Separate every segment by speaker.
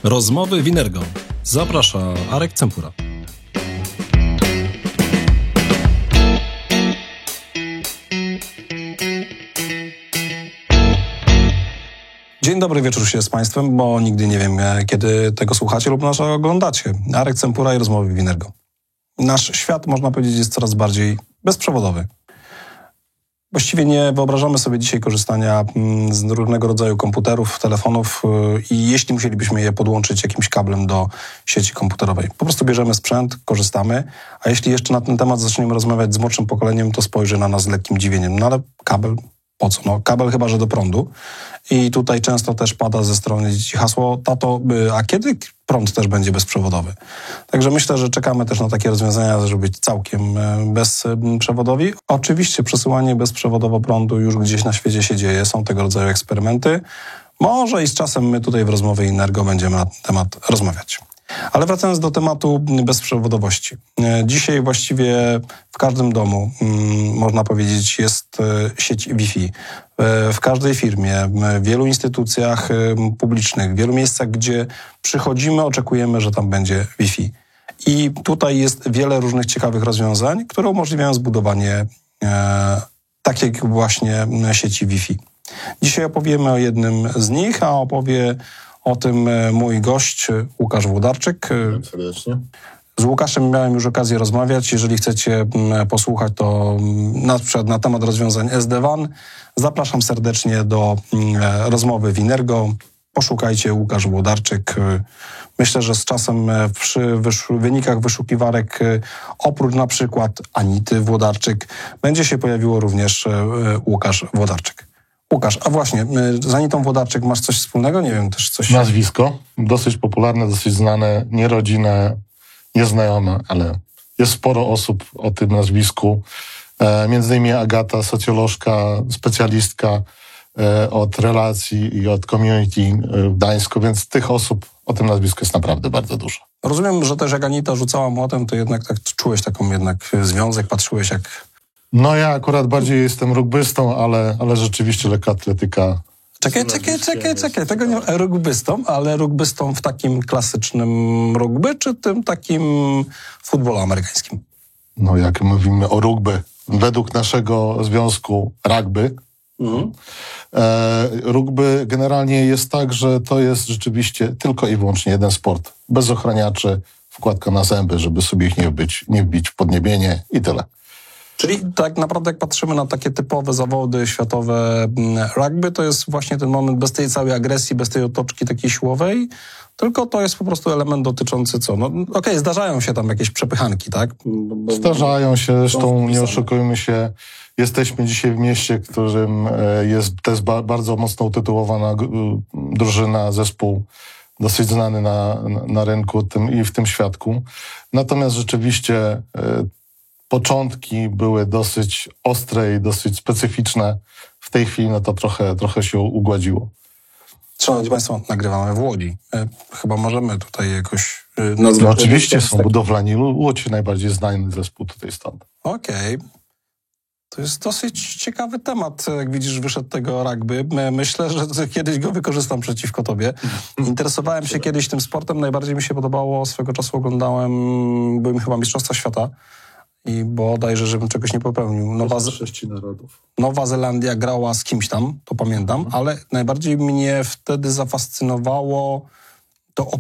Speaker 1: Rozmowy Winergo. Zaprasza Arek Cempura. Dzień dobry wieczór się z Państwem, bo nigdy nie wiem, kiedy tego słuchacie lub nas oglądacie. Arek Cempura i Rozmowy Winergo. Nasz świat, można powiedzieć, jest coraz bardziej bezprzewodowy. Właściwie nie wyobrażamy sobie dzisiaj korzystania z różnego rodzaju komputerów, telefonów i jeśli musielibyśmy je podłączyć jakimś kablem do sieci komputerowej. Po prostu bierzemy sprzęt, korzystamy, a jeśli jeszcze na ten temat zaczniemy rozmawiać z młodszym pokoleniem, to spojrzy na nas z lekkim dziwieniem. No ale kabel, po co? No kabel chyba, że do prądu. I tutaj często też pada ze strony dzieci hasło: tato, a kiedy prąd też będzie bezprzewodowy? Także myślę, że czekamy też na takie rozwiązania, żeby być całkiem bezprzewodowi. Oczywiście przesyłanie bezprzewodowo prądu już gdzieś na świecie się dzieje, są tego rodzaju eksperymenty. Może i z czasem my tutaj w Rozmowie Winergo będziemy na ten temat rozmawiać. Ale wracając do tematu bezprzewodowości. Dzisiaj właściwie w każdym domu, można powiedzieć, jest sieć Wi-Fi. W każdej firmie, w wielu instytucjach publicznych, w wielu miejscach, gdzie przychodzimy, oczekujemy, że tam będzie Wi-Fi. I tutaj jest wiele różnych ciekawych rozwiązań, które umożliwiają zbudowanie takiej właśnie sieci Wi-Fi. Dzisiaj opowiemy o jednym z nich, a opowie o tym mój gość Łukasz Włodarczyk.
Speaker 2: Serdecznie.
Speaker 1: Z Łukaszem miałem już okazję rozmawiać. Jeżeli chcecie posłuchać, to na przykład na temat rozwiązań SD-WAN, zapraszam serdecznie do Rozmowy Winergo. Poszukajcie Łukasz Włodarczyk. Myślę, że z czasem przy wynikach wyszukiwarek oprócz na przykład Anity Włodarczyk będzie się pojawiło również Łukasz Włodarczyk. Łukasz, a właśnie, z Anitą Włodarczyk masz coś wspólnego? Nie wiem, też coś...
Speaker 2: Nazwisko, dosyć popularne, dosyć znane, nie rodzinne, nieznajome, ale jest sporo osób o tym nazwisku. Między innymi Agata, socjolożka, specjalistka od relacji i od community w Gdańsku, więc tych osób o tym nazwisku jest naprawdę bardzo dużo.
Speaker 1: Rozumiem, że też jak Anita rzucała młotem, to jednak tak czułeś taką jednak związek, patrzyłeś jak...
Speaker 2: No ja akurat bardziej jestem rugbystą, ale rzeczywiście lekka atletyka.
Speaker 1: Czekaj. Tego nie rugbystą, ale rugbystą w takim klasycznym rugby, czy tym takim futbolu amerykańskim?
Speaker 2: No jak mówimy o rugby, według naszego związku rugby, rugby generalnie jest tak, że to jest rzeczywiście tylko i wyłącznie jeden sport. Bez ochraniaczy, wkładka na zęby, żeby sobie ich nie wbić w podniebienie i tyle.
Speaker 1: Czyli tak naprawdę jak patrzymy na takie typowe zawody światowe rugby, to jest właśnie ten moment bez tej całej agresji, bez tej otoczki takiej siłowej, tylko to jest po prostu element dotyczący co? No okej, zdarzają się tam jakieś przepychanki, tak?
Speaker 2: Zdarzają się, zresztą nie oszukujmy się, jesteśmy dzisiaj w mieście, w którym jest też bardzo mocno utytułowana drużyna, zespół dosyć znany na rynku i w tym świadku. Natomiast rzeczywiście początki były dosyć ostre i dosyć specyficzne. W tej chwili no to trochę się ugładziło.
Speaker 1: Szanowni Państwo, nagrywamy w Łodzi. Chyba możemy tutaj jakoś
Speaker 2: nazwać. No oczywiście są budowlani. Łódź najbardziej znany zespół tutaj stąd.
Speaker 1: Okej. To jest dosyć ciekawy temat, jak widzisz, wyszedł tego rugby. Myślę, że kiedyś go wykorzystam przeciwko tobie. Interesowałem się kiedyś tym sportem. Najbardziej mi się podobało, swego czasu oglądałem, byłem chyba Mistrzostwa Świata. I bodajże, żebym czegoś nie popełnił.
Speaker 2: 6 narodów.
Speaker 1: Nowa Zelandia grała z kimś tam, to pamiętam, ale najbardziej mnie wtedy zafascynowało to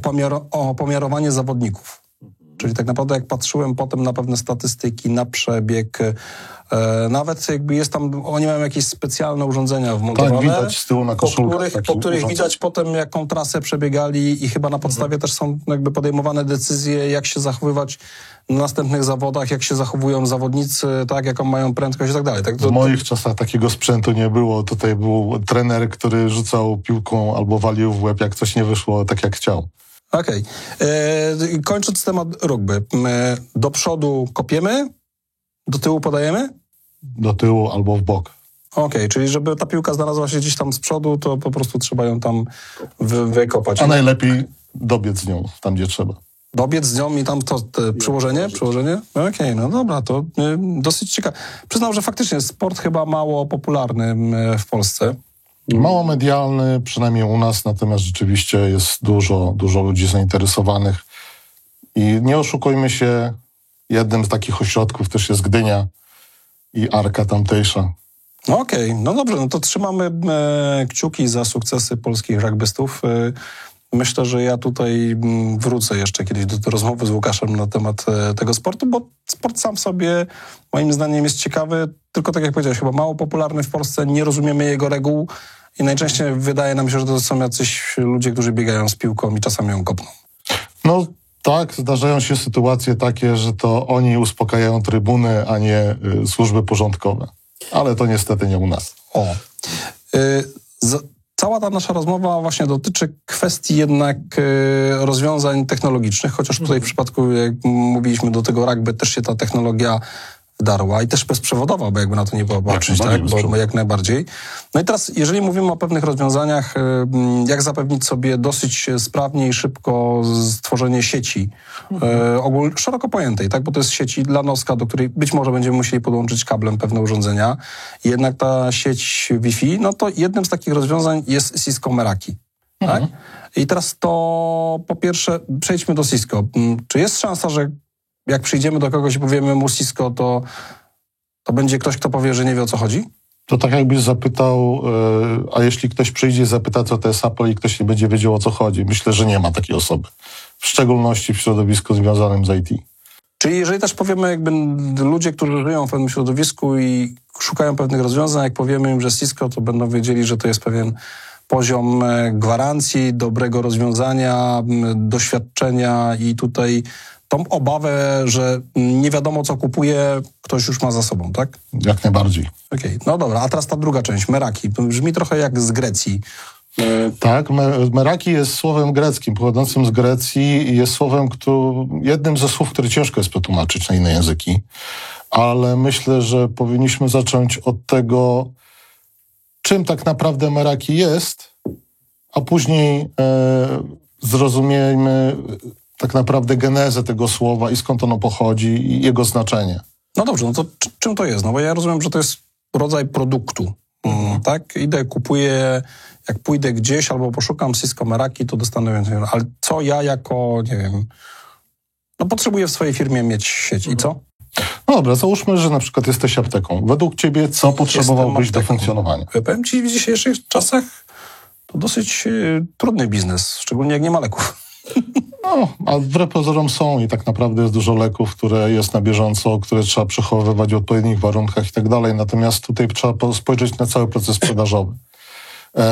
Speaker 1: opomiarowanie zawodników. Czyli tak naprawdę jak patrzyłem potem na pewne statystyki, na przebieg, nawet jakby jest tam, oni mają jakieś specjalne urządzenia wmontowane,
Speaker 2: tak, widać z tyłu na koszulkach,
Speaker 1: po których widać potem, jaką trasę przebiegali i chyba na podstawie też są jakby podejmowane decyzje, jak się zachowywać na następnych zawodach, jak się zachowują zawodnicy, tak, jaką mają prędkość i tak dalej. Tak,
Speaker 2: w moich czasach takiego sprzętu nie było. Tutaj był trener, który rzucał piłką albo walił w łeb, jak coś nie wyszło tak, jak chciał.
Speaker 1: Okej. Kończąc temat rugby. Do przodu kopiemy, do tyłu podajemy?
Speaker 2: Do tyłu albo w bok.
Speaker 1: Okej, czyli żeby ta piłka znalazła się gdzieś tam z przodu, to po prostu trzeba ją tam wykopać.
Speaker 2: A najlepiej dobiec z nią tam, gdzie trzeba.
Speaker 1: Dobiec z nią i tam to przyłożenie? Okej, no dobra, to dosyć ciekawe. Przyznam, że faktycznie sport chyba mało popularny w Polsce.
Speaker 2: Mało medialny, przynajmniej u nas, natomiast rzeczywiście jest dużo ludzi zainteresowanych. I nie oszukujmy się, jednym z takich ośrodków też jest Gdynia i Arka tamtejsza.
Speaker 1: No okej, no dobrze, no to trzymamy kciuki za sukcesy polskich rugbystów. Myślę, że ja tutaj wrócę jeszcze kiedyś do tej rozmowy z Łukaszem na temat tego sportu, bo sport sam w sobie moim zdaniem jest ciekawy, tylko tak jak powiedziałeś, chyba mało popularny w Polsce, nie rozumiemy jego reguł i najczęściej wydaje nam się, że to są jacyś ludzie, którzy biegają z piłką i czasami ją kopną.
Speaker 2: No tak, zdarzają się sytuacje takie, że to oni uspokajają trybuny, a nie służby porządkowe. Ale to niestety nie u nas.
Speaker 1: Cała ta nasza rozmowa właśnie dotyczy kwestii jednak rozwiązań technologicznych, chociaż tutaj w przypadku, jak mówiliśmy, do tego rugby też się ta technologia wdarła i też bezprzewodowa, bo jakby na to nie było patrzeć, tak? Bo jak najbardziej. No i teraz, jeżeli mówimy o pewnych rozwiązaniach, jak zapewnić sobie dosyć sprawnie i szybko stworzenie sieci szeroko pojętej, tak? Bo to jest sieć dla noska, do której być może będziemy musieli podłączyć kablem pewne urządzenia. Jednak ta sieć Wi-Fi, no to jednym z takich rozwiązań jest Cisco Meraki. Tak? I teraz to po pierwsze, przejdźmy do Cisco. Czy jest szansa, że jak przyjdziemy do kogoś i powiemy mu Cisco, to będzie ktoś, kto powie, że nie wie, o co chodzi?
Speaker 2: To tak jakbyś zapytał, a jeśli ktoś przyjdzie i zapyta, co to jest Apple i ktoś nie będzie wiedział, o co chodzi. Myślę, że nie ma takiej osoby. W szczególności w środowisku związanym z IT.
Speaker 1: Czyli jeżeli też powiemy, jakby ludzie, którzy żyją w pewnym środowisku i szukają pewnych rozwiązań, jak powiemy im, że Cisco, to będą wiedzieli, że to jest pewien poziom gwarancji, dobrego rozwiązania, doświadczenia i tutaj tą obawę, że nie wiadomo, co kupuje, ktoś już ma za sobą, tak?
Speaker 2: Jak najbardziej.
Speaker 1: Okej, no dobra, a teraz ta druga część, Meraki. To brzmi trochę jak z Grecji.
Speaker 2: Tak, Meraki jest słowem greckim, pochodzącym z Grecji i jest słowem, jednym ze słów, które ciężko jest przetłumaczyć na inne języki, ale myślę, że powinniśmy zacząć od tego, czym tak naprawdę Meraki jest, a później zrozumiejmy tak naprawdę genezę tego słowa i skąd ono pochodzi i jego znaczenie.
Speaker 1: No dobrze, no to czym to jest? No bo ja rozumiem, że to jest rodzaj produktu, tak? Idę, kupuję, jak pójdę gdzieś albo poszukam Cisco Meraki, to dostanę więcej. Ale co ja jako, nie wiem, no potrzebuję w swojej firmie mieć sieć i co?
Speaker 2: No dobra, załóżmy, że na przykład jesteś apteką. Według ciebie co potrzebowałbyś do funkcjonowania?
Speaker 1: Ja powiem ci, w dzisiejszych czasach to dosyć trudny biznes, szczególnie jak nie ma leków.
Speaker 2: No, a wbrew pozorom są i tak naprawdę jest dużo leków, które jest na bieżąco, które trzeba przechowywać w odpowiednich warunkach i tak dalej. Natomiast tutaj trzeba spojrzeć na cały proces sprzedażowy.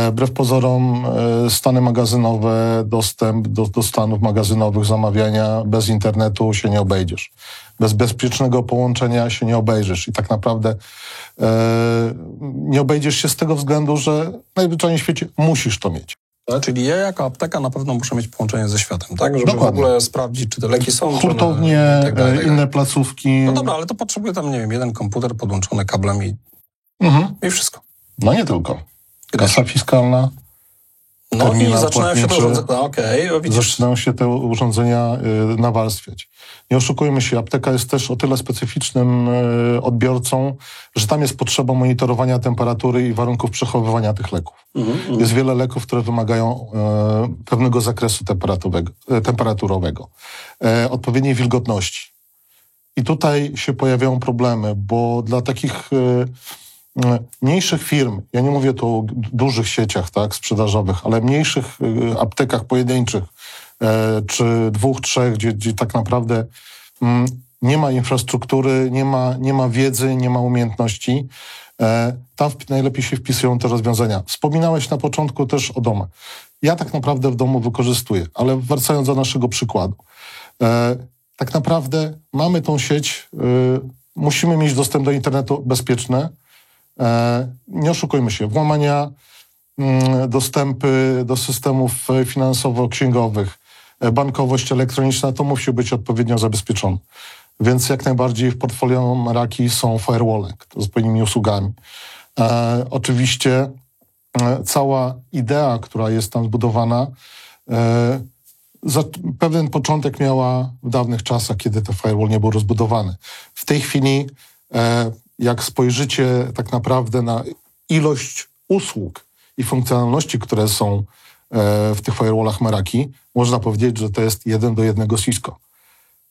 Speaker 2: Wbrew pozorom stany magazynowe, dostęp do stanów magazynowych, zamawiania bez internetu się nie obejdziesz. Bez bezpiecznego połączenia się nie obejrzysz. I tak naprawdę nie obejdziesz się z tego względu, że najzwyczajniej w świecie musisz to mieć.
Speaker 1: Tak? Czyli ja jako apteka na pewno muszę mieć połączenie ze światem, tak? Żeby
Speaker 2: Dokładnie.
Speaker 1: w ogóle sprawdzić, czy te leki są.
Speaker 2: Hurtownie,
Speaker 1: tak dalej.
Speaker 2: inne placówki.
Speaker 1: No dobra, ale to potrzebuję tam, nie wiem, jeden komputer podłączony kablem i wszystko.
Speaker 2: No nie tylko. Kasa fiskalna.
Speaker 1: No i zaczynają się te
Speaker 2: płatniczy.
Speaker 1: urządzenia, widzisz.
Speaker 2: Zaczynają się te urządzenia nawarstwiać. Nie oszukujmy się, apteka jest też o tyle specyficznym odbiorcą, że tam jest potrzeba monitorowania temperatury i warunków przechowywania tych leków. Jest wiele leków, które wymagają pewnego zakresu temperaturowego, odpowiedniej wilgotności. I tutaj się pojawiają problemy, bo dla takich mniejszych firm, ja nie mówię tu o dużych sieciach, tak, sprzedażowych, ale mniejszych aptekach pojedynczych, czy 2, 3, gdzie tak naprawdę nie ma infrastruktury, nie ma wiedzy, nie ma umiejętności, tam najlepiej się wpisują te rozwiązania. Wspominałeś na początku też o domach. Ja tak naprawdę w domu wykorzystuję, ale wracając do naszego przykładu. Tak naprawdę mamy tą sieć, musimy mieć dostęp do internetu bezpieczny. Nie oszukujmy się, włamania, dostępy do systemów finansowo-księgowych, bankowość elektroniczna, to musi być odpowiednio zabezpieczone. Więc jak najbardziej w portfolio Meraki są firewall z odpowiednimi usługami. Oczywiście cała idea, która jest tam zbudowana, pewien początek miała w dawnych czasach, kiedy ten firewall nie był rozbudowany. W tej chwili jak spojrzycie tak naprawdę na ilość usług, i funkcjonalności, które są w tych firewallach Meraki, można powiedzieć, że to jest 1:1 Cisco.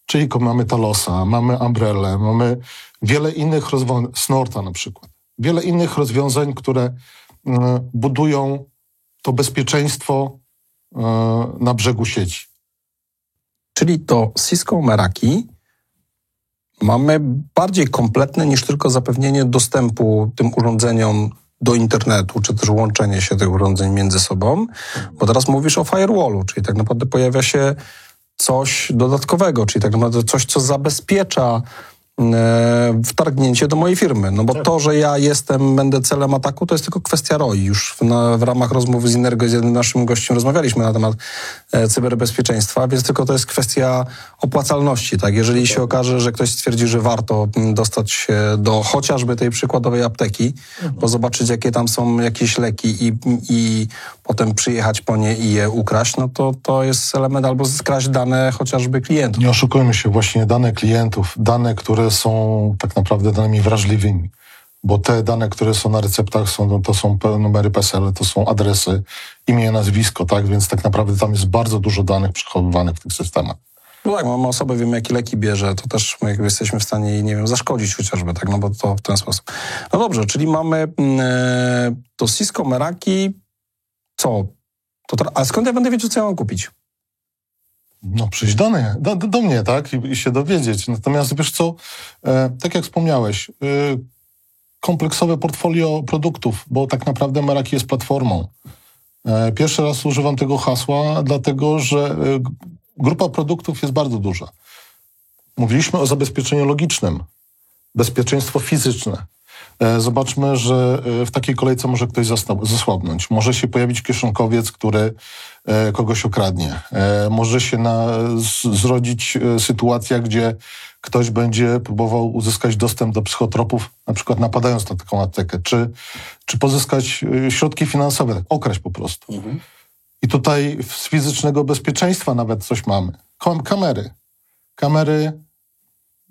Speaker 2: Czyli mamy Talosa, mamy Umbrellę, mamy wiele innych rozwiązań, Snorta na przykład. Wiele innych rozwiązań, które budują to bezpieczeństwo na brzegu sieci.
Speaker 1: Czyli to Cisco Meraki mamy bardziej kompletne niż tylko zapewnienie dostępu tym urządzeniom do internetu, czy też łączenie się tych urządzeń między sobą, bo teraz mówisz o firewallu, czyli tak naprawdę pojawia się coś dodatkowego, czyli tak naprawdę coś, co zabezpiecza wtargnięcie do mojej firmy. No bo to, że ja będę celem ataku, to jest tylko kwestia ROI. Już w ramach rozmowy z Inergo z jednym naszym gościem rozmawialiśmy na temat cyberbezpieczeństwa, więc tylko to jest kwestia opłacalności. Tak? Jeżeli się okaże, że ktoś stwierdzi, że warto dostać się do chociażby tej przykładowej apteki, bo zobaczyć, jakie tam są jakieś leki i potem przyjechać po nie i je ukraść, no to jest element albo skraść dane chociażby klientów.
Speaker 2: Nie oszukujmy się, właśnie dane klientów, dane, które są tak naprawdę danymi wrażliwymi, bo te dane, które są na receptach, to są numery PESEL, to są adresy, imię, nazwisko, tak? Więc tak naprawdę tam jest bardzo dużo danych przechowywanych w tych systemach.
Speaker 1: No tak, mamy osobę, wiemy, jakie leki bierze, to też my jakby jesteśmy w stanie jej, nie wiem, zaszkodzić chociażby, tak? No bo to w ten sposób. No dobrze, czyli mamy to Cisco Meraki, co? A skąd ja będę wiedział, co ja mam kupić?
Speaker 2: No przyjść do mnie, tak? I się dowiedzieć. Natomiast wiesz co, tak jak wspomniałeś, kompleksowe portfolio produktów, bo tak naprawdę Meraki jest platformą. Pierwszy raz używam tego hasła, dlatego że grupa produktów jest bardzo duża. Mówiliśmy o zabezpieczeniu logicznym, bezpieczeństwo fizyczne. Zobaczmy, że w takiej kolejce może ktoś zasłabnąć. Może się pojawić kieszonkowiec, który kogoś okradnie. Może się zrodzić sytuacja, gdzie ktoś będzie próbował uzyskać dostęp do psychotropów, na przykład napadając na taką aptekę, czy pozyskać środki finansowe, okraść po prostu. Mhm. I tutaj z fizycznego bezpieczeństwa nawet coś mamy. Kamery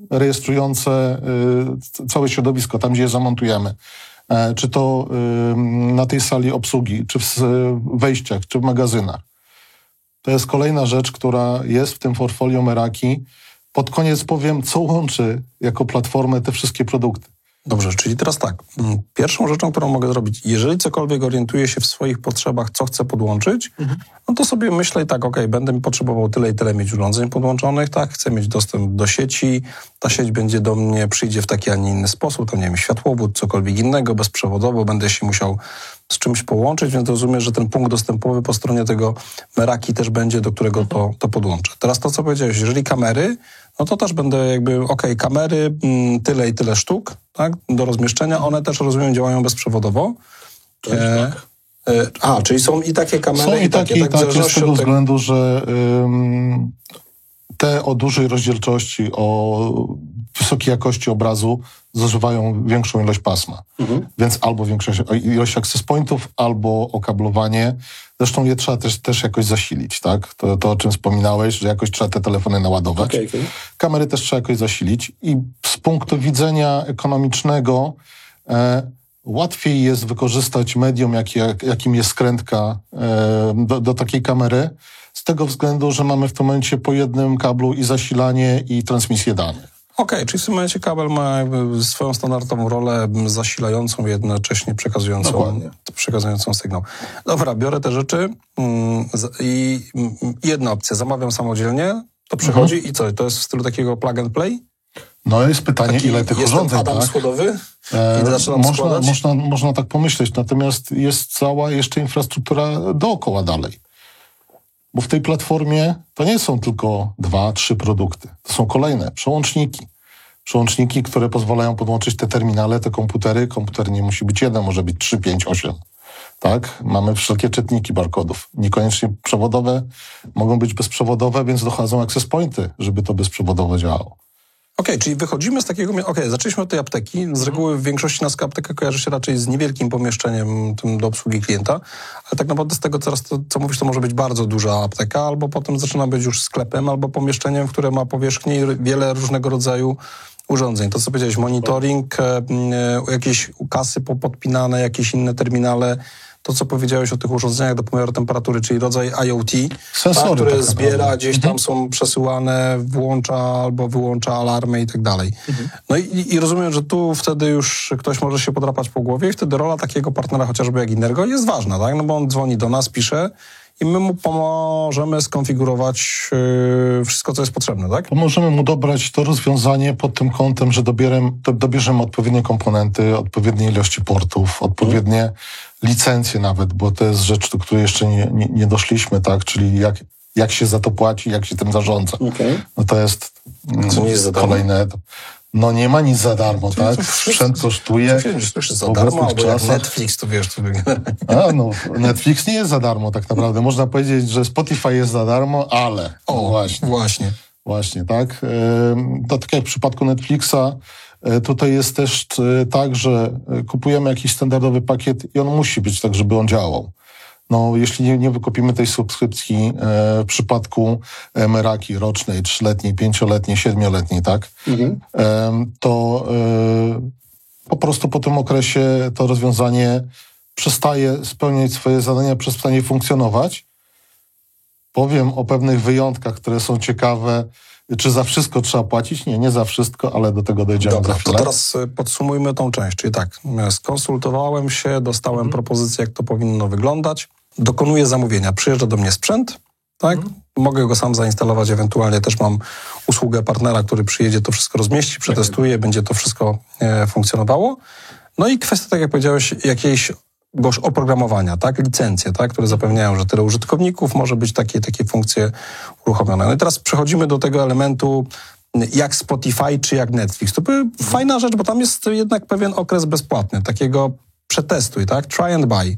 Speaker 2: rejestrujące całe środowisko, tam gdzie je zamontujemy. Czy to na tej sali obsługi, czy w wejściach, czy w magazynach. To jest kolejna rzecz, która jest w tym portfolio Meraki. Pod koniec powiem, co łączy jako platformę te wszystkie produkty.
Speaker 1: Dobrze, czyli teraz tak. Pierwszą rzeczą, którą mogę zrobić, jeżeli cokolwiek orientuję się w swoich potrzebach, co chcę podłączyć, no to sobie myślę i tak, będę potrzebował tyle i tyle mieć urządzeń podłączonych, tak, chcę mieć dostęp do sieci, ta sieć będzie do mnie, przyjdzie w taki, a nie inny sposób, to nie wiem, światłowód, cokolwiek innego, bezprzewodowo, będę się musiał z czymś połączyć, więc rozumiem, że ten punkt dostępowy po stronie tego Meraki też będzie, do którego to podłączę. Teraz to, co powiedziałeś, jeżeli kamery, no to też będę kamery, tyle i tyle sztuk, tak, do rozmieszczenia, one też, rozumiem, działają bezprzewodowo. Czyli są i takie kamery,
Speaker 2: są i takie, z tego względu, że te o dużej rozdzielczości, o wysokiej jakości obrazu zużywają większą ilość pasma. Więc albo większą ilość access pointów, albo okablowanie. Zresztą je trzeba też jakoś zasilić, tak? To o czym wspominałeś, że jakoś trzeba te telefony naładować. Kamery też trzeba jakoś zasilić. I z punktu widzenia ekonomicznego łatwiej jest wykorzystać medium, jakim jest skrętka do takiej kamery, z tego względu, że mamy w tym momencie po jednym kablu i zasilanie, i transmisję danych.
Speaker 1: Czyli w tym momencie kabel ma swoją standardową rolę zasilającą, jednocześnie przekazującą sygnał. Dobra, biorę te rzeczy i jedna opcja, zamawiam samodzielnie, to przychodzi i co? To jest w stylu takiego plug and play?
Speaker 2: No jest pytanie, ile tych urządzeń,
Speaker 1: Adam
Speaker 2: tak?
Speaker 1: schodowy i zaczynam składać?
Speaker 2: Można tak pomyśleć, natomiast jest cała jeszcze infrastruktura dookoła dalej. Bo w tej platformie to nie są tylko 2-3 produkty. To są kolejne przełączniki. Przełączniki, które pozwalają podłączyć te terminale, te komputery. Komputer nie musi być jeden, może być 3, 5, 8. Tak? Mamy wszelkie czytniki barkodów. Niekoniecznie przewodowe, mogą być bezprzewodowe, więc dochodzą access pointy, żeby to bezprzewodowo działało.
Speaker 1: Czyli wychodzimy z takiego... zaczęliśmy od tej apteki. Z reguły w większości nas apteka kojarzy się raczej z niewielkim pomieszczeniem tym do obsługi klienta, ale tak naprawdę z tego teraz, co mówisz, to może być bardzo duża apteka, albo potem zaczyna być już sklepem, albo pomieszczeniem, które ma powierzchnię i wiele różnego rodzaju urządzeń. To, co powiedziałeś, monitoring, jakieś kasy podpinane, jakieś inne terminale, to, co powiedziałeś o tych urządzeniach do pomiaru temperatury, czyli rodzaj IoT,
Speaker 2: Sensory,
Speaker 1: które
Speaker 2: tak
Speaker 1: zbiera,
Speaker 2: naprawdę.
Speaker 1: gdzieś tam są przesyłane, włącza albo wyłącza alarmy i tak dalej. No i rozumiem, że tu wtedy już ktoś może się podrapać po głowie i wtedy rola takiego partnera chociażby jak Inergo jest ważna, tak? No bo on dzwoni do nas, pisze i my mu pomożemy skonfigurować wszystko, co jest potrzebne, tak?
Speaker 2: Pomożemy mu dobrać to rozwiązanie pod tym kątem, że dobierzemy odpowiednie komponenty, odpowiednie ilości portów, odpowiednie licencje nawet, bo to jest rzecz, do której jeszcze nie doszliśmy, tak? Czyli jak się za to płaci, jak się tym zarządza. No to jest
Speaker 1: Co nie jest za darmo?
Speaker 2: kolejne... No nie ma nic za darmo, tak? Sprzęt kosztuje.
Speaker 1: Słyszysz za darmo, albo jak Netflix, to wiesz, to
Speaker 2: Netflix nie jest za darmo tak naprawdę. Można powiedzieć, że Spotify jest za darmo, ale... Właśnie, tak? To tak jak w przypadku Netflixa, tutaj jest też tak, że kupujemy jakiś standardowy pakiet i on musi być tak, żeby on działał. No, jeśli nie wykupimy tej subskrypcji w przypadku Meraki rocznej, 3-letniej, 5-letniej, 7-letniej, tak? To po prostu po tym okresie to rozwiązanie przestaje spełniać swoje zadania, przestaje funkcjonować. Powiem o pewnych wyjątkach, które są ciekawe. Czy za wszystko trzeba płacić? Nie za wszystko, ale do tego dojdziemy za chwilę.
Speaker 1: To teraz podsumujmy tą część. Czyli tak, skonsultowałem się, dostałem propozycję, jak to powinno wyglądać. Dokonuję zamówienia. Przyjeżdża do mnie sprzęt, tak? Mogę go sam zainstalować, ewentualnie też mam usługę partnera, który przyjedzie, to wszystko rozmieści, przetestuje, będzie to wszystko funkcjonowało. No i kwestia, tak jak powiedziałeś, jakiegoś oprogramowania, tak? Licencje, tak? Które zapewniają, że tyle użytkowników może być takie funkcje uruchomione. No i teraz przechodzimy do tego elementu jak Spotify czy jak Netflix. To była fajna rzecz, bo tam jest jednak pewien okres bezpłatny, takiego przetestuj, tak? Try and buy.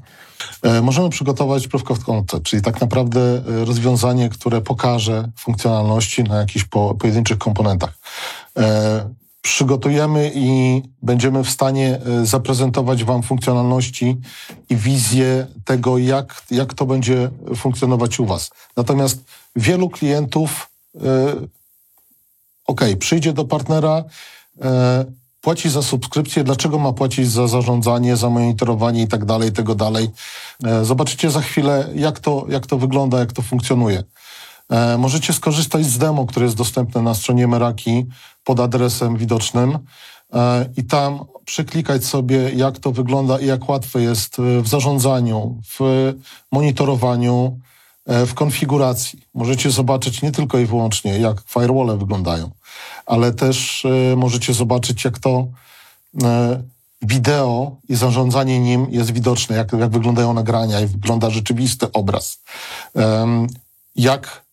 Speaker 2: Możemy przygotować proof of concept, czyli tak naprawdę rozwiązanie, które pokaże funkcjonalności na jakichś pojedynczych komponentach. Przygotujemy i będziemy w stanie zaprezentować wam funkcjonalności i wizję tego, jak to będzie funkcjonować u was. Natomiast wielu klientów przyjdzie do partnera, płaci za subskrypcję. Dlaczego ma płacić za zarządzanie, za monitorowanie i tak dalej, tego dalej? Zobaczycie za chwilę, jak to wygląda, jak to funkcjonuje. Możecie skorzystać z demo, które jest dostępne na stronie Meraki pod adresem widocznym i tam przeklikać sobie, jak to wygląda i jak łatwe jest w zarządzaniu, w monitorowaniu, w konfiguracji. Możecie zobaczyć nie tylko i wyłącznie, jak firewall wyglądają, ale też możecie zobaczyć, jak to wideo i zarządzanie nim jest widoczne, jak wyglądają nagrania, jak wygląda rzeczywisty obraz, jak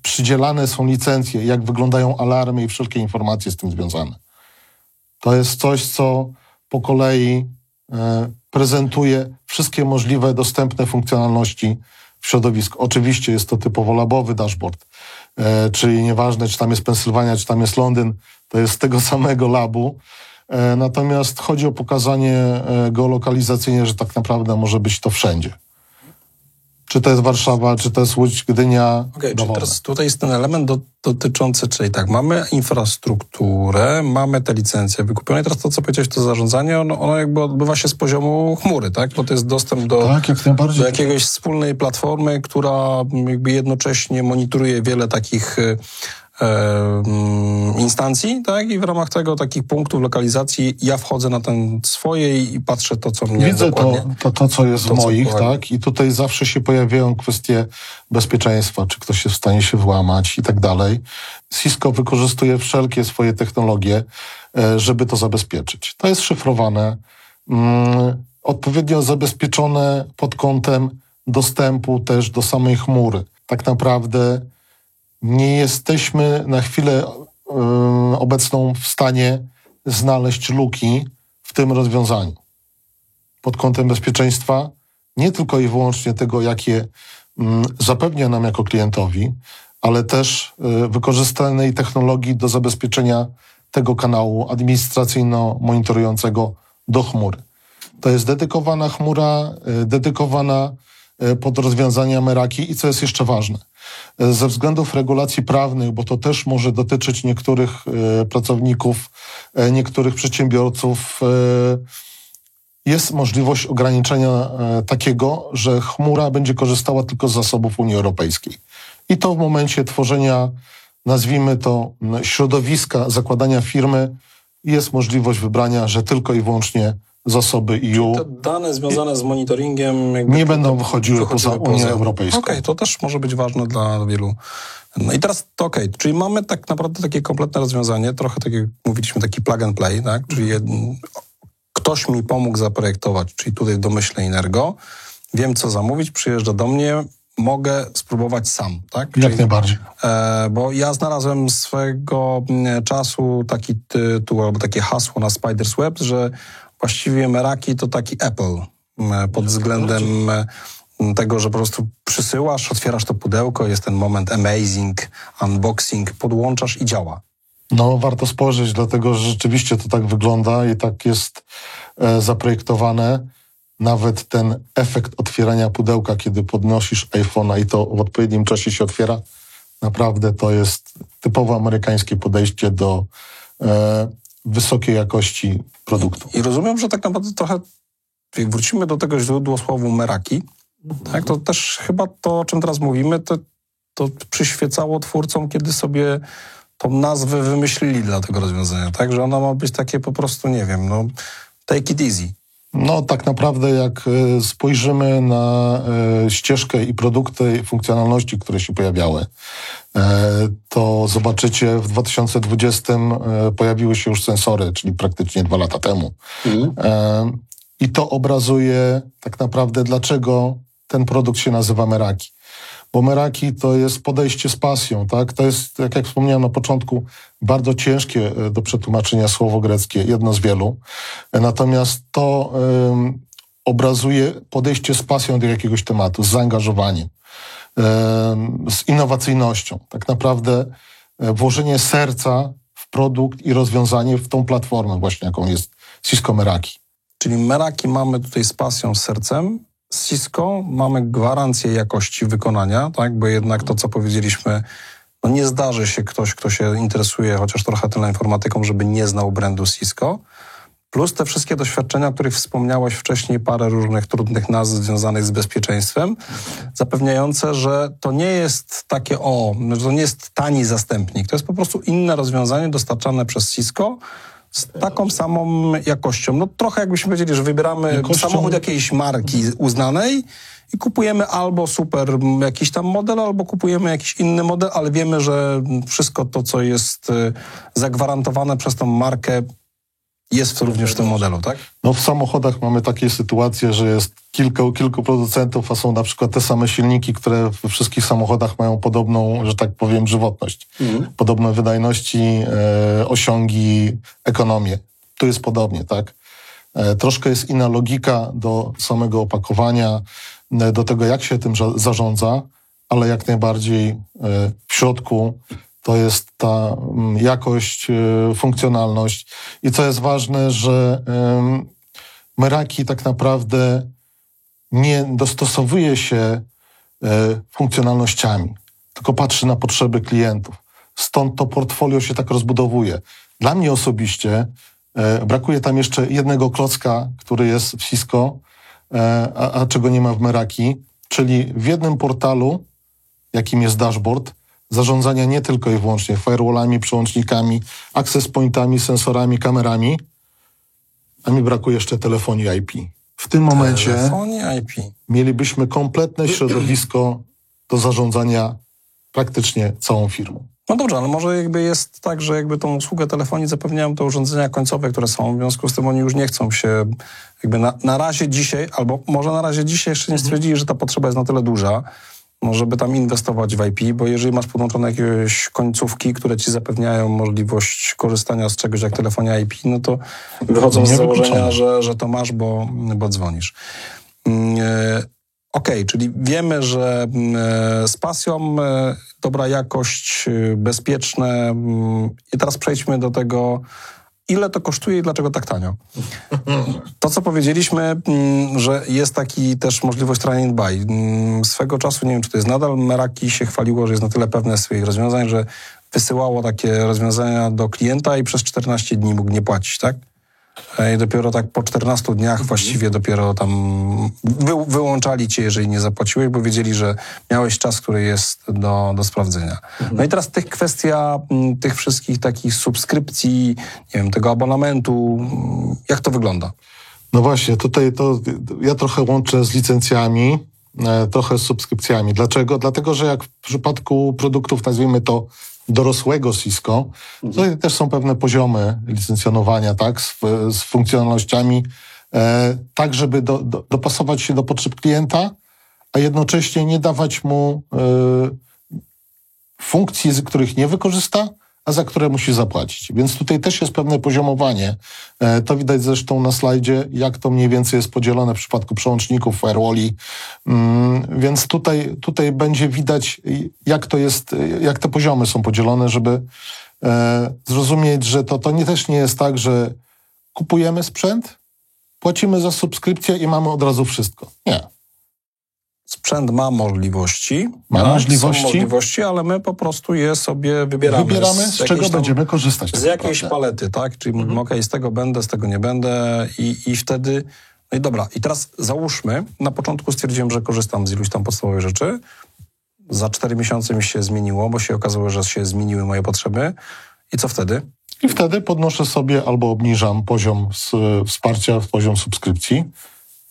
Speaker 2: przydzielane są licencje, jak wyglądają alarmy i wszelkie informacje z tym związane. To jest coś, co po kolei prezentuje wszystkie możliwe dostępne funkcjonalności w środowisku. Oczywiście jest to typowo labowy dashboard, czyli nieważne, czy tam jest Pensylwania, czy tam jest Londyn, to jest z tego samego labu. Natomiast chodzi o pokazanie geolokalizacyjnie, że tak naprawdę może być to wszędzie. Czy to jest Warszawa, czy to jest Łódź, Gdynia.
Speaker 1: Czyli teraz tutaj jest ten element dotyczący, czyli tak, mamy infrastrukturę, mamy te licencje wykupione i teraz to, co powiedziałeś, to zarządzanie, ono jakby odbywa się z poziomu chmury, tak? Bo to jest dostęp do jakiegoś wspólnej platformy, która jakby jednocześnie monitoruje wiele takich instancji, tak? I w ramach tego takich punktów lokalizacji ja wchodzę na ten swoje i patrzę to, co mnie
Speaker 2: widzę
Speaker 1: dokładnie...
Speaker 2: to, co jest w moich, tak? I tutaj zawsze się pojawiają kwestie bezpieczeństwa, czy ktoś jest w stanie się włamać i tak dalej. Cisco wykorzystuje wszelkie swoje technologie, żeby to zabezpieczyć. To jest szyfrowane, odpowiednio zabezpieczone pod kątem dostępu też do samej chmury. Tak naprawdę nie jesteśmy na chwilę obecną w stanie znaleźć luki w tym rozwiązaniu. Pod kątem bezpieczeństwa, nie tylko i wyłącznie tego, jakie zapewnia nam jako klientowi, ale też wykorzystanej technologii do zabezpieczenia tego kanału administracyjno-monitorującego do chmury. To jest dedykowana chmura, dedykowana pod rozwiązania Meraki i co jest jeszcze ważne, ze względów regulacji prawnych, bo to też może dotyczyć niektórych pracowników, niektórych przedsiębiorców, jest możliwość ograniczenia takiego, że chmura będzie korzystała tylko z zasobów Unii Europejskiej. I to w momencie tworzenia, nazwijmy to, środowiska, zakładania firmy, jest możliwość wybrania, że tylko i wyłącznie zasoby EU.
Speaker 1: Te dane związane z monitoringiem
Speaker 2: nie będą wychodziły poza Unię Europejską.
Speaker 1: Okej, to też może być ważne dla wielu. No i teraz to czyli mamy tak naprawdę takie kompletne rozwiązanie, trochę tak jak mówiliśmy, taki plug and play, tak? Czyli ktoś mi pomógł zaprojektować, czyli tutaj w domyśle Inergo, wiem co zamówić, przyjeżdża do mnie, mogę spróbować sam, tak?
Speaker 2: Jak najbardziej.
Speaker 1: Bo ja znalazłem swego czasu taki tytuł albo takie hasło na Spider's Web, że właściwie Meraki to taki Apple pod względem tego, że po prostu przysyłasz, otwierasz to pudełko, jest ten moment amazing, unboxing, podłączasz i działa.
Speaker 2: No, warto spojrzeć, dlatego że rzeczywiście to tak wygląda i tak jest zaprojektowane. Nawet ten efekt otwierania pudełka, kiedy podnosisz iPhone'a i to w odpowiednim czasie się otwiera, naprawdę to jest typowo amerykańskie podejście do wysokiej jakości produktu.
Speaker 1: I rozumiem, że tak naprawdę trochę, jak wrócimy do tego źródła słowu Meraki, tak, to też chyba to, o czym teraz mówimy, to przyświecało twórcom, kiedy sobie tą nazwę wymyślili dla tego rozwiązania, tak, że ona ma być takie po prostu, nie wiem, no take it easy.
Speaker 2: No tak naprawdę jak spojrzymy na ścieżkę i produkty i funkcjonalności, które się pojawiały, to zobaczycie w 2020 pojawiły się już sensory, czyli praktycznie 2 lata temu. I to obrazuje tak naprawdę, dlaczego ten produkt się nazywa Meraki. Bo Meraki to jest podejście z pasją, tak? To jest, jak wspomniałem na początku, bardzo ciężkie do przetłumaczenia słowo greckie, jedno z wielu. Natomiast to obrazuje podejście z pasją do jakiegoś tematu, z zaangażowaniem, z innowacyjnością. Tak naprawdę włożenie serca w produkt i rozwiązanie w tą platformę właśnie, jaką jest Cisco Meraki.
Speaker 1: Czyli Meraki mamy tutaj z pasją, z sercem. Z Cisco mamy gwarancję jakości wykonania, tak? Bo jednak to, co powiedzieliśmy, no nie zdarzy się ktoś, kto się interesuje chociaż trochę teleinformatyką, żeby nie znał brandu Cisco. Plus te wszystkie doświadczenia, o których wspomniałeś wcześniej, parę różnych trudnych nazw związanych z bezpieczeństwem, zapewniające, że to nie jest takie że to nie jest tani zastępnik. To jest po prostu inne rozwiązanie dostarczane przez Cisco, z taką samą jakością. No trochę jakbyśmy powiedzieli, że wybieramy samochód jakiejś marki uznanej i kupujemy albo super jakiś tam model, albo kupujemy jakiś inny model, ale wiemy, że wszystko to, co jest zagwarantowane przez tą markę, jest również w tym modelu, tak?
Speaker 2: No w samochodach mamy takie sytuacje, że jest kilku producentów, a są na przykład te same silniki, które we wszystkich samochodach mają podobną, że tak powiem, żywotność. Podobne wydajności, osiągi, ekonomię. Tu jest podobnie, tak? Troszkę jest inna logika do samego opakowania, do tego, jak się tym zarządza, ale jak najbardziej w środku to jest ta jakość, funkcjonalność. I co jest ważne, że Meraki tak naprawdę nie dostosowuje się funkcjonalnościami, tylko patrzy na potrzeby klientów. Stąd to portfolio się tak rozbudowuje. Dla mnie osobiście brakuje tam jeszcze jednego klocka, który jest w Cisco, a czego nie ma w Meraki, czyli w jednym portalu, jakim jest dashboard, zarządzania nie tylko i wyłącznie firewallami, przełącznikami, access pointami, sensorami, kamerami, a mi brakuje jeszcze telefonii IP. W tym momencie mielibyśmy kompletne środowisko do zarządzania praktycznie całą firmą.
Speaker 1: No dobrze, ale może jakby jest tak, że jakby tą usługę telefonii zapewniają te urządzenia końcowe, które są, w związku z tym oni już nie chcą się jakby na razie dzisiaj, albo może na razie dzisiaj jeszcze nie stwierdzili, że ta potrzeba jest na tyle duża, żeby tam inwestować w IP, bo jeżeli masz podłączone jakieś końcówki, które ci zapewniają możliwość korzystania z czegoś jak telefonia IP, no to wychodzą z założenia, że to masz, bo dzwonisz. Okej, czyli wiemy, że z pasją, dobra jakość, bezpieczne. I teraz przejdźmy do tego, ile to kosztuje i dlaczego tak tanio. To, co powiedzieliśmy, że jest taki też możliwość try and buy. Swego czasu, nie wiem, czy to jest nadal, Meraki się chwaliło, że jest na tyle pewne swoich rozwiązań, że wysyłało takie rozwiązania do klienta i przez 14 dni mógł nie płacić, tak? I dopiero tak po 14 dniach właściwie dopiero tam wyłączali cię, jeżeli nie zapłaciłeś, bo wiedzieli, że miałeś czas, który jest do sprawdzenia. No i teraz kwestia tych wszystkich takich subskrypcji, nie wiem, tego abonamentu, jak to wygląda?
Speaker 2: No właśnie, tutaj to ja trochę łączę z licencjami, trochę z subskrypcjami. Dlaczego? Dlatego, że jak w przypadku produktów, nazwijmy to dorosłego Cisco, tutaj też są pewne poziomy licencjonowania, tak, z funkcjonalnościami, tak, żeby dopasować się do potrzeb klienta, a jednocześnie nie dawać mu funkcji, z których nie wykorzysta, a za które musi zapłacić. Więc tutaj też jest pewne poziomowanie. To widać zresztą na slajdzie, jak to mniej więcej jest podzielone w przypadku przełączników, firewalli. Więc tutaj będzie widać, jak to jest, jak te poziomy są podzielone, żeby zrozumieć, że to też nie jest tak, że kupujemy sprzęt, płacimy za subskrypcję i mamy od razu wszystko. Nie.
Speaker 1: Sprzęt ma możliwości. Są możliwości, ale my po prostu je sobie wybieramy.
Speaker 2: Wybieramy, z czego będziemy korzystać.
Speaker 1: Z jakiejś palety, tak? Czyli okej, z tego będę, z tego nie będę i wtedy... No i dobra, i teraz załóżmy, na początku stwierdziłem, że korzystam z iluś tam podstawowych rzeczy. Za 4 miesiące mi się zmieniło, bo się okazało, że się zmieniły moje potrzeby. I co wtedy?
Speaker 2: I wtedy podnoszę sobie albo obniżam poziom wsparcia w poziom subskrypcji.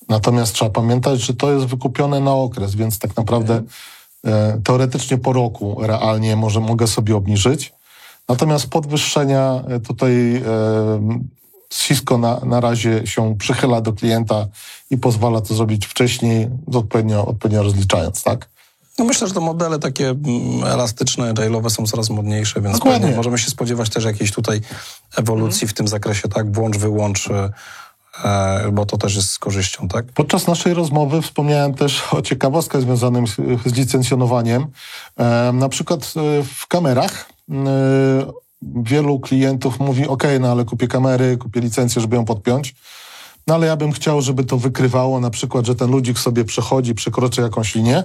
Speaker 2: Natomiast trzeba pamiętać, że to jest wykupione na okres, więc tak naprawdę teoretycznie po roku realnie mogę sobie obniżyć. Natomiast podwyższenia tutaj Cisco na razie się przychyla do klienta i pozwala to zrobić wcześniej, odpowiednio rozliczając, tak?
Speaker 1: No myślę, że te modele takie elastyczne, agile'owe są coraz modniejsze, więc możemy się spodziewać też jakiejś tutaj ewolucji w tym zakresie, tak? Włącz, wyłącz, bo to też jest z korzyścią, tak?
Speaker 2: Podczas naszej rozmowy wspomniałem też o ciekawostkach związanych z licencjonowaniem. Na przykład w kamerach wielu klientów mówi, no ale kupię kamery, kupię licencję, żeby ją podpiąć, no ale ja bym chciał, żeby to wykrywało na przykład, że ten ludzik sobie przekroczy jakąś linię.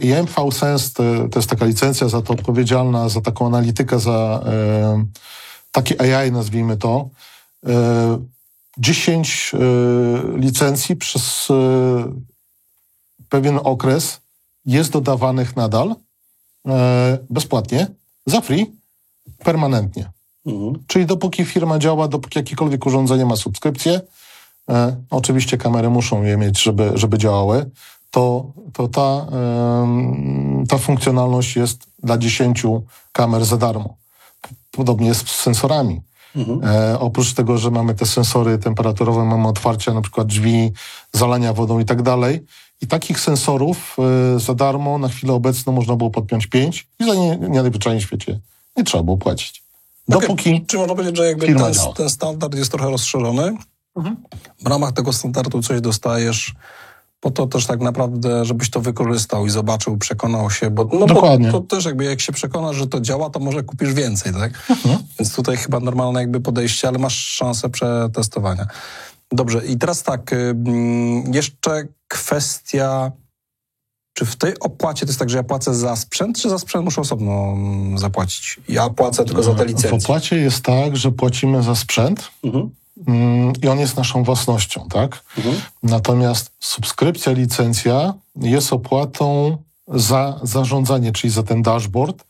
Speaker 2: I MV-Sense to jest taka licencja za to odpowiedzialna, za taką analitykę, za taki AI, nazwijmy to. 10 licencji przez pewien okres jest dodawanych nadal bezpłatnie, za free, permanentnie. Czyli dopóki firma działa, dopóki jakiekolwiek urządzenie ma subskrypcję, oczywiście kamery muszą je mieć, żeby działały, to ta funkcjonalność jest dla 10 kamer za darmo. Podobnie jest z sensorami. Oprócz tego, że mamy te sensory temperaturowe, mamy otwarcia na przykład drzwi, zalania wodą i tak dalej. I takich sensorów za darmo na chwilę obecną można było podpiąć 5 i za nie najzwyczajniej w świecie nie trzeba było płacić. Dopóki
Speaker 1: czy można powiedzieć, że jakby ten standard jest trochę rozszerzony? W ramach tego standardu coś dostajesz, po to też tak naprawdę, żebyś to wykorzystał i zobaczył, przekonał się, bo to też jakby jak się przekonasz, że to działa, to może kupisz więcej, tak? Więc tutaj chyba normalne jakby podejście, ale masz szansę przetestowania. Dobrze, i teraz tak, jeszcze kwestia, czy w tej opłacie to jest tak, że ja płacę za sprzęt, czy za sprzęt muszę osobno zapłacić? Ja płacę tylko za tę licencję.
Speaker 2: W opłacie jest tak, że płacimy za sprzęt, i on jest naszą własnością, tak? Natomiast subskrypcja, licencja jest opłatą za zarządzanie, czyli za ten dashboard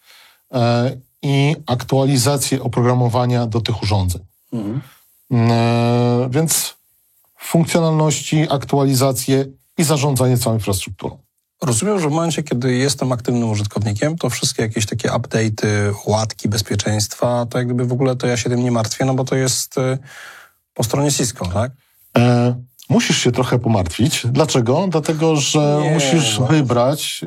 Speaker 2: i aktualizację oprogramowania do tych urządzeń. Więc funkcjonalności, aktualizacje i zarządzanie całą infrastrukturą.
Speaker 1: Rozumiem, że w momencie, kiedy jestem aktywnym użytkownikiem, to wszystkie jakieś takie update'y, łatki bezpieczeństwa, to jak gdyby w ogóle to ja się tym nie martwię, no bo to jest po stronie Cisco, tak?
Speaker 2: Musisz się trochę pomartwić. Dlaczego? Dlatego, że musisz wybrać,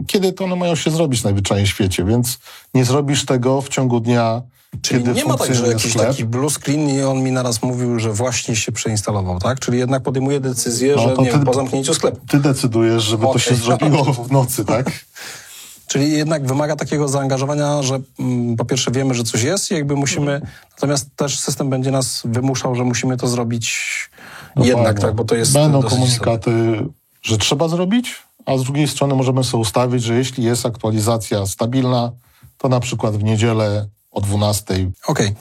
Speaker 2: kiedy to one mają się zrobić najzwyczajniej w świecie, więc nie zrobisz tego w ciągu dnia,
Speaker 1: czyli
Speaker 2: kiedy
Speaker 1: nie ma tak, że jakiś
Speaker 2: sklep.
Speaker 1: taki blue screen i on mi naraz mówił, że właśnie się przeinstalował, tak? Czyli jednak podejmuje decyzję, że po zamknięciu sklepu.
Speaker 2: Ty decydujesz, żeby to się zrobiło w nocy, tak?
Speaker 1: Czyli jednak wymaga takiego zaangażowania, że po pierwsze wiemy, że coś jest i jakby musimy, natomiast też system będzie nas wymuszał, że musimy to zrobić jednak, tak, bo to jest
Speaker 2: Będą komunikaty, że trzeba zrobić, a z drugiej strony możemy sobie ustawić, że jeśli jest aktualizacja stabilna, to na przykład w niedzielę o 12:00.
Speaker 1: Okej.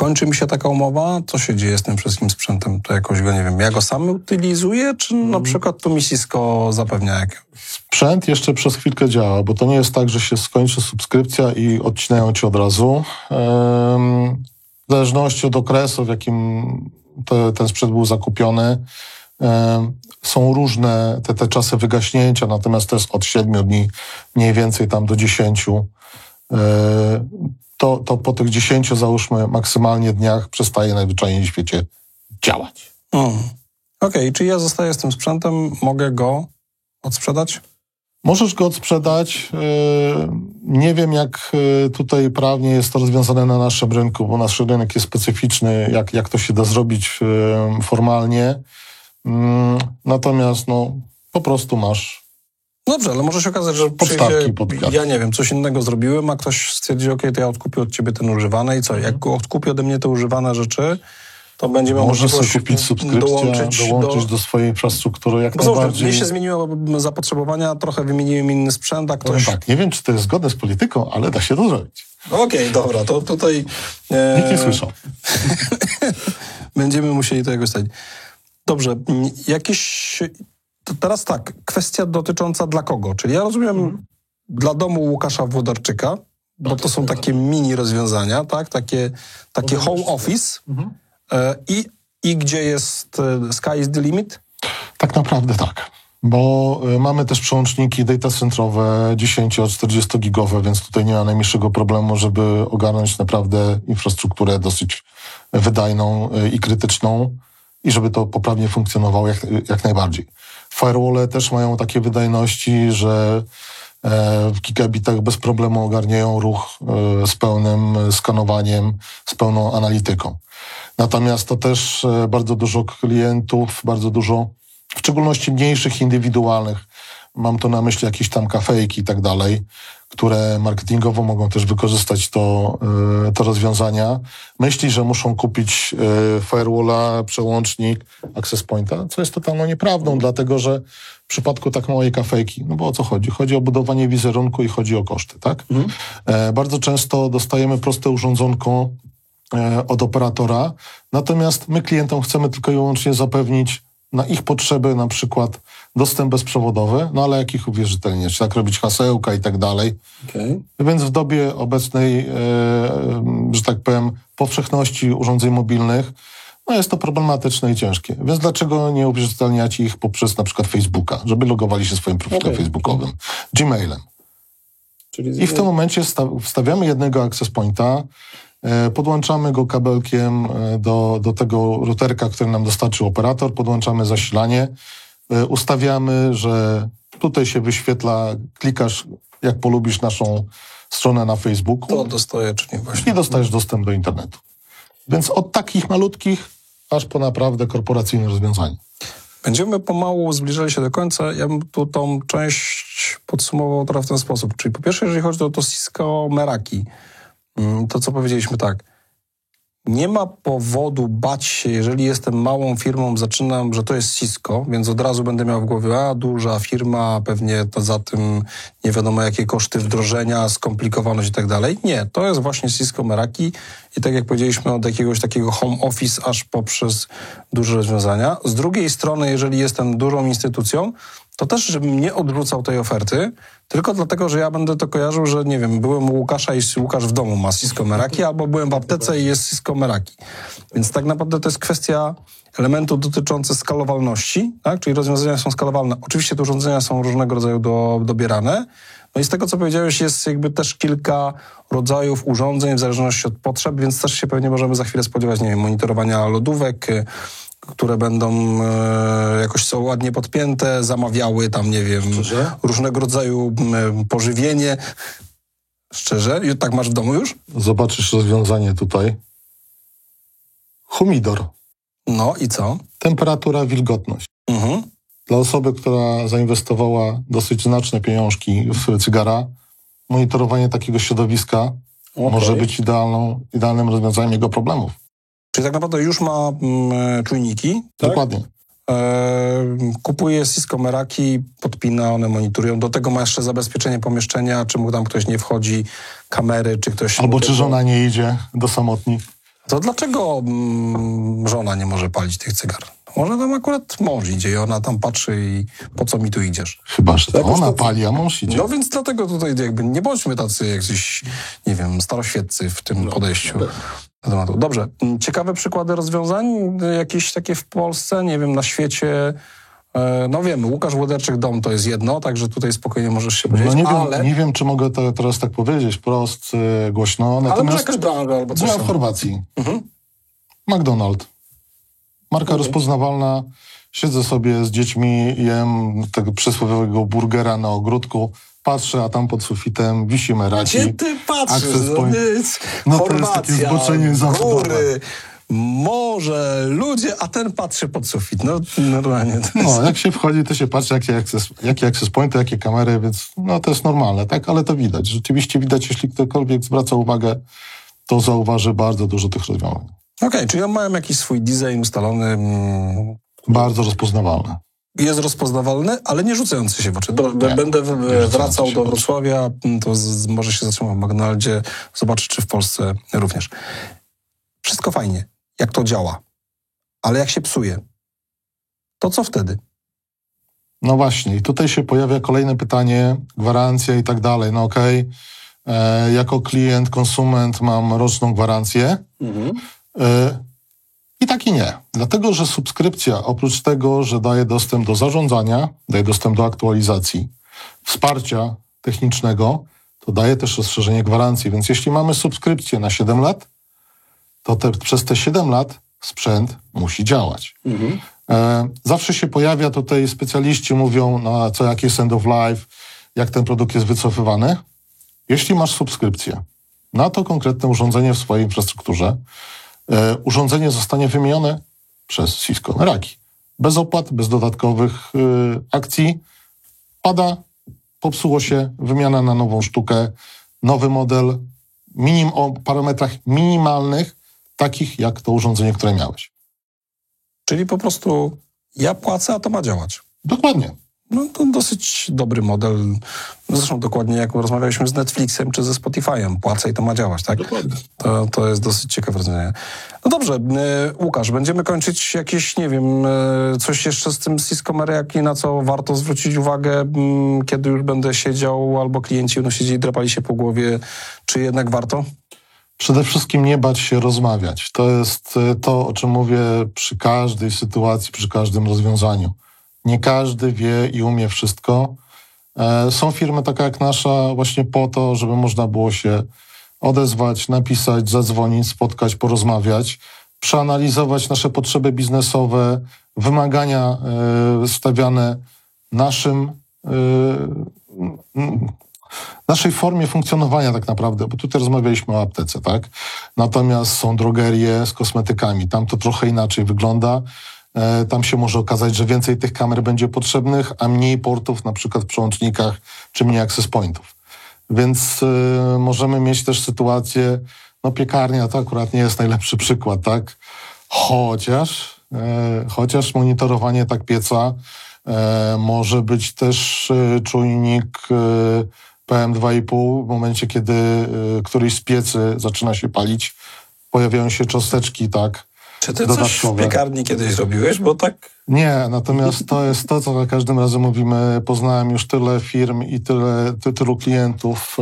Speaker 1: kończy mi się taka umowa, co się dzieje z tym wszystkim sprzętem? To jakoś go, nie wiem, ja go sam utylizuję, czy na przykład to mi Cisco zapewnia jak?
Speaker 2: Sprzęt jeszcze przez chwilkę działa, bo to nie jest tak, że się skończy subskrypcja i odcinają ci od razu. W zależności od okresu, w jakim ten sprzęt był zakupiony, są różne te czasy wygaśnięcia, natomiast to jest od 7 dni mniej więcej tam do 10. To po tych 10, załóżmy, maksymalnie dniach przestaje najzwyczajniej w świecie działać.
Speaker 1: Okej, czyli ja zostaję z tym sprzętem, mogę go odsprzedać?
Speaker 2: Możesz go odsprzedać. Nie wiem, jak tutaj prawnie jest to rozwiązane na naszym rynku, bo nasz rynek jest specyficzny, jak to się da zrobić formalnie. Natomiast po prostu masz
Speaker 1: Dobrze, ale może się okazać, że
Speaker 2: podstawki
Speaker 1: ja nie wiem, coś innego zrobiłem, a ktoś stwierdzi, okej, to ja odkupię od ciebie ten używany i co? Jak go odkupi ode mnie te używane rzeczy, to będzie miał
Speaker 2: możesz
Speaker 1: możliwość
Speaker 2: sobie kupić subskrypcję, dołączyć do swojej infrastruktury jak najbardziej.
Speaker 1: Mnie się zmieniło zapotrzebowania, trochę wymieniłem inny sprzęt, a ktoś...
Speaker 2: Tak, nie wiem, czy to jest zgodne z polityką, ale da się to zrobić.
Speaker 1: Okej, dobra, to tutaj...
Speaker 2: Nikt nie słyszał.
Speaker 1: Będziemy musieli to jakoś stać. Dobrze, to teraz tak, kwestia dotycząca dla kogo? Czyli ja rozumiem dla domu Łukasza Włodarczyka, bo to są takie mini rozwiązania, tak? Takie home office. I gdzie jest sky is the limit?
Speaker 2: Tak naprawdę tak, bo mamy też przełączniki data centrowe 10-40 gigowe, więc tutaj nie ma najmniejszego problemu, żeby ogarnąć naprawdę infrastrukturę dosyć wydajną i krytyczną i żeby to poprawnie funkcjonowało jak najbardziej. Firewall też mają takie wydajności, że w gigabitach bez problemu ogarniają ruch z pełnym skanowaniem, z pełną analityką. Natomiast to też bardzo dużo klientów, bardzo dużo, w szczególności mniejszych, indywidualnych, mam tu na myśli jakieś tam kafejki i tak dalej, które marketingowo mogą też wykorzystać to rozwiązania. Myśli, że muszą kupić firewalla, przełącznik, access pointa, co jest totalną nieprawdą, dlatego że w przypadku tak małej kafejki, bo o co chodzi? Chodzi o budowanie wizerunku i chodzi o koszty, tak? Bardzo często dostajemy proste urządzonko od operatora, natomiast my klientom chcemy tylko i wyłącznie zapewnić na ich potrzeby na przykład dostęp bezprzewodowy, ale jak ich uwierzytelniać, tak robić hasełka i tak dalej.
Speaker 1: Okay.
Speaker 2: Więc w dobie obecnej, że tak powiem, powszechności urządzeń mobilnych, jest to problematyczne i ciężkie. Więc dlaczego nie uwierzytelniać ich poprzez na przykład Facebooka, żeby logowali się swoim profilem facebookowym, Gmailem. I w tym momencie wstawiamy jednego access pointa, podłączamy go kabelkiem do tego routerka, który nam dostarczył operator, podłączamy zasilanie, ustawiamy, że tutaj się wyświetla, klikasz jak polubisz naszą stronę na Facebooku.
Speaker 1: To dostaję, czy nie właśnie.
Speaker 2: I dostajesz dostęp do internetu. Więc od takich malutkich aż po naprawdę korporacyjne rozwiązanie.
Speaker 1: Będziemy pomału zbliżali się do końca. Ja bym tu tą część podsumował trochę w ten sposób. Czyli po pierwsze, jeżeli chodzi o to Cisco Meraki, to co powiedzieliśmy tak, nie ma powodu bać się, jeżeli jestem małą firmą, zaczynam, że to jest Cisco, więc od razu będę miał w głowie, duża firma, pewnie to za tym nie wiadomo jakie koszty wdrożenia, skomplikowaność i tak dalej. Nie, to jest właśnie Cisco Meraki i tak jak powiedzieliśmy, od jakiegoś takiego home office aż poprzez duże rozwiązania. Z drugiej strony, jeżeli jestem dużą instytucją, to też, żebym nie odrzucał tej oferty, tylko dlatego, że ja będę to kojarzył, że nie wiem, byłem u Łukasza i Łukasz w domu ma Cisco Meraki, albo byłem w aptece i jest Cisco Meraki. Więc tak naprawdę to jest kwestia elementu dotyczący skalowalności, tak? Czyli rozwiązania są skalowalne. Oczywiście te urządzenia są różnego rodzaju dobierane. No i z tego, co powiedziałeś, jest jakby też kilka rodzajów urządzeń w zależności od potrzeb, więc też się pewnie możemy za chwilę spodziewać, nie wiem, monitorowania lodówek, które będą jakoś są ładnie podpięte, zamawiały tam, nie wiem, różnego rodzaju pożywienie. Szczerze? I tak masz w domu już?
Speaker 2: Zobaczysz rozwiązanie tutaj. Humidor.
Speaker 1: No i co?
Speaker 2: Temperatura, wilgotność. Dla osoby, która zainwestowała dosyć znaczne pieniążki w cygara, monitorowanie takiego środowiska może być idealnym rozwiązaniem jego problemów.
Speaker 1: Czyli tak naprawdę już ma czujniki. Tak?
Speaker 2: Dokładnie.
Speaker 1: Kupuje Cisco Meraki, podpina, one monitorują. Do tego ma jeszcze zabezpieczenie pomieszczenia, czy mu tam ktoś nie wchodzi, kamery, czy ktoś...
Speaker 2: Albo czy żona nie idzie do samotni.
Speaker 1: To dlaczego żona nie może palić tych cygar? Może tam akurat mąż idzie i ona tam patrzy i po co mi tu idziesz?
Speaker 2: Chyba, że to ona pali, a mąż idzie.
Speaker 1: No więc dlatego tutaj jakby nie bądźmy tacy jacyś, nie wiem, staroświeccy w tym podejściu do tematu. Dobrze, ciekawe przykłady rozwiązań, jakieś takie w Polsce, nie wiem, na świecie. No wiemy, Łukasz Łoderczyk dom to jest jedno, także tutaj spokojnie możesz się powiedzieć,
Speaker 2: Nie wiem, czy mogę to teraz tak powiedzieć wprost, głośno. Natomiast
Speaker 1: jakaś branża albo coś
Speaker 2: była
Speaker 1: tam.
Speaker 2: w Chorwacji. McDonald's. Marka rozpoznawalna. Siedzę sobie z dziećmi, jem tego przysłowiowego burgera na ogródku, patrzę, a tam pod sufitem wisi Meraki.
Speaker 1: Gdzie ty patrzysz?
Speaker 2: No to jest takie zboczenie
Speaker 1: góry, morze, ludzie, a ten patrzy pod sufit. No normalnie.
Speaker 2: No, jak się wchodzi, to się patrzy, jakie access pointy, jakie kamery, więc no to jest normalne, tak? Ale to widać. Rzeczywiście widać, jeśli ktokolwiek zwraca uwagę, to zauważy bardzo dużo tych rozwiązań.
Speaker 1: Okej, czyli mają jakiś swój design ustalony.
Speaker 2: Bardzo rozpoznawalny.
Speaker 1: Jest rozpoznawalny, ale nie rzucający się w oczy. Będę wracał do Wrocławia, to może się zatrzymam w McDonaldzie, zobaczę, czy w Polsce również. Wszystko fajnie, jak to działa, ale jak się psuje, to co wtedy?
Speaker 2: No właśnie, i tutaj się pojawia kolejne pytanie, gwarancja i tak dalej. No okej, jako klient, konsument mam roczną gwarancję. I tak i nie. Dlatego, że subskrypcja, oprócz tego, że daje dostęp do zarządzania, daje dostęp do aktualizacji, wsparcia technicznego, to daje też rozszerzenie gwarancji. Więc jeśli mamy subskrypcję na 7 lat, to przez te 7 lat sprzęt musi działać. Zawsze się pojawia tutaj, specjaliści mówią, no co, jaki jest end of life, jak ten produkt jest wycofywany. Jeśli masz subskrypcję na to konkretne urządzenie w swojej infrastrukturze, urządzenie zostanie wymienione przez Cisco Meraki. Bez opłat, bez dodatkowych akcji. Pada, popsuło się, wymiana na nową sztukę, nowy model, o parametrach minimalnych, takich jak to urządzenie, które miałeś.
Speaker 1: Czyli po prostu ja płacę, a to ma działać.
Speaker 2: Dokładnie.
Speaker 1: No to dosyć dobry model. Zresztą dokładnie jak rozmawialiśmy z Netflixem czy ze Spotify'em. Płacę i to ma działać, tak?
Speaker 2: Dokładnie.
Speaker 1: To jest dosyć ciekawe rozwiązanie. No dobrze, Łukasz, będziemy kończyć jakieś, nie wiem, coś jeszcze z tym Cisco Meraki, na co warto zwrócić uwagę, kiedy już będę siedział albo klienci będą siedzieli i drapali się po głowie, czy jednak warto?
Speaker 2: Przede wszystkim nie bać się rozmawiać. To jest to, o czym mówię przy każdej sytuacji, przy każdym rozwiązaniu. Nie każdy wie i umie wszystko. Są firmy takie jak nasza właśnie po to, żeby można było się odezwać, napisać, zadzwonić, spotkać, porozmawiać, przeanalizować nasze potrzeby biznesowe, wymagania stawiane naszej formie funkcjonowania tak naprawdę, bo tutaj rozmawialiśmy o aptece, tak? Natomiast są drogerie z kosmetykami, tam to trochę inaczej wygląda. Tam się może okazać, że więcej tych kamer będzie potrzebnych, a mniej portów na przykład w przełącznikach, czy mniej access pointów. Więc możemy mieć też sytuację, no piekarnia to akurat nie jest najlepszy przykład, tak? Chociaż monitorowanie tak pieca może być też czujnik PM2,5 w momencie, kiedy któryś z piecy zaczyna się palić, pojawiają się cząsteczki, tak?
Speaker 1: Czy ty coś w piekarni kiedyś robiłeś, bo tak?
Speaker 2: Nie, natomiast to jest to, co za każdym razem mówimy. Poznałem już tyle firm i tylu klientów,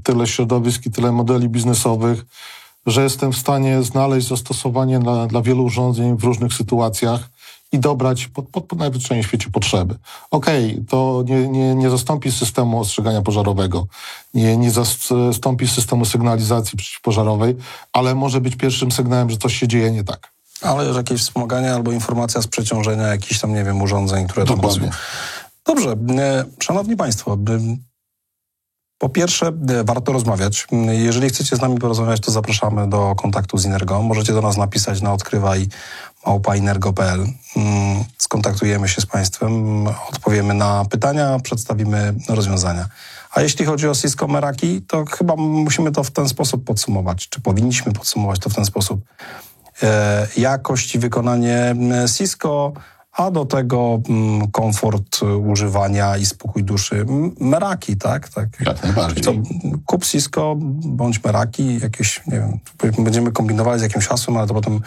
Speaker 2: tyle środowisk i tyle modeli biznesowych, że jestem w stanie znaleźć zastosowanie dla wielu urządzeń w różnych sytuacjach i dobrać pod najwyższym świecie potrzeby. Okej, to nie zastąpi systemu ostrzegania pożarowego, nie zastąpi systemu sygnalizacji przeciwpożarowej, ale może być pierwszym sygnałem, że coś się dzieje nie tak.
Speaker 1: Ale już jakieś wspomaganie albo informacja z przeciążenia jakichś tam, nie wiem, urządzeń, które tam
Speaker 2: Dokładnie.
Speaker 1: bazują. Dobrze, szanowni państwo, po pierwsze warto rozmawiać. Jeżeli chcecie z nami porozmawiać, to zapraszamy do kontaktu z Inergo. Możecie do nas napisać na odkrywaj@inergo.pl. Skontaktujemy się z państwem, odpowiemy na pytania, przedstawimy rozwiązania. A jeśli chodzi o Cisco Meraki, to chyba musimy to w ten sposób podsumować, czy powinniśmy podsumować to w ten sposób. Jakość i wykonanie Cisco, a do tego komfort używania i spokój duszy. Meraki, tak?
Speaker 3: Jak najbardziej.
Speaker 1: Co, kup Cisco bądź Meraki, jakieś, nie wiem, będziemy kombinowali z jakimś hasłem, ale to potem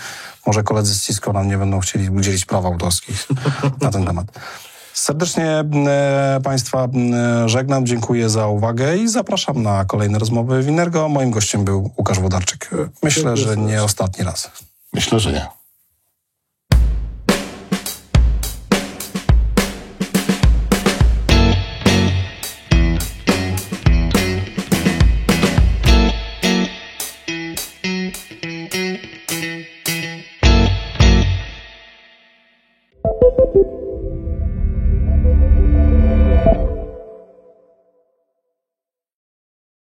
Speaker 1: może koledzy z Cisco nam nie będą chcieli udzielić praw autorskich na ten temat. Serdecznie Państwa żegnam, dziękuję za uwagę i zapraszam na kolejne rozmowy w Inergo. Moim gościem był Łukasz Włodarczyk. Myślę, że nie ostatni raz.
Speaker 2: Myślę, że nie.
Speaker 4: Thank you.